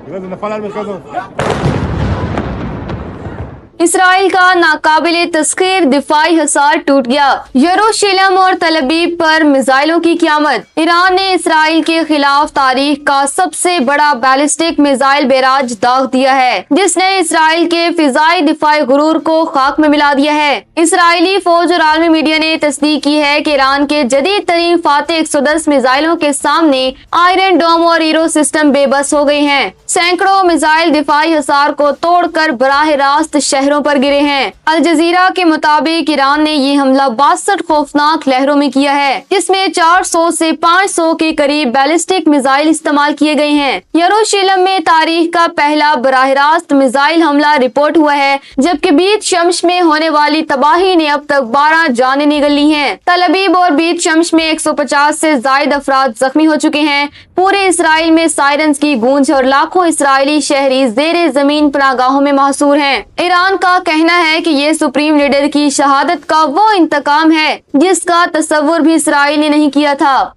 لازم نفعل المركز. اسرائیل کا ناقابل تسخیر دفاعی حصار ٹوٹ گیا. یروشلم اور تل ابیب پر میزائلوں کی قیامت. ایران نے اسرائیل کے خلاف تاریخ کا سب سے بڑا بیلسٹک میزائل بیراج داغ دیا ہے، جس نے اسرائیل کے فضائی دفاعی غرور کو خاک میں ملا دیا ہے. اسرائیلی فوج اور عالمی میڈیا نے تصدیق کی ہے کہ ایران کے جدید ترین فاتح 110 میزائلوں کے سامنے آئرن ڈوم اور ایرو سسٹم بے بس ہو گئے ہیں. سینکڑوں میزائل دفاعی حصار کو توڑ کر براہ راست شہروں پر گرے ہیں. الجزیرہ کے مطابق ایران نے یہ حملہ 62 خوفناک لہروں میں کیا ہے، جس میں 400 سے 500 کے قریب بیلسٹک میزائل استعمال کیے گئے ہیں. یروشلم میں تاریخ کا پہلا براہ راست میزائل حملہ رپورٹ ہوا ہے، جبکہ بیت شمس میں ہونے والی تباہی نے اب تک 12 جانیں نگل لی ہیں. تل ابیب اور بیت شمس میں 150 سے زائد افراد زخمی ہو چکے ہیں. پورے اسرائیل میں سائرنز کی گونج اور لاکھوں اسرائیلی شہری زیر زمین پناہ گاہوں میں محصور ہیں. ایران کا کہنا ہے کہ یہ سپریم لیڈر کی شہادت کا وہ انتقام ہے جس کا تصور بھی اسرائیل نے نہیں کیا تھا.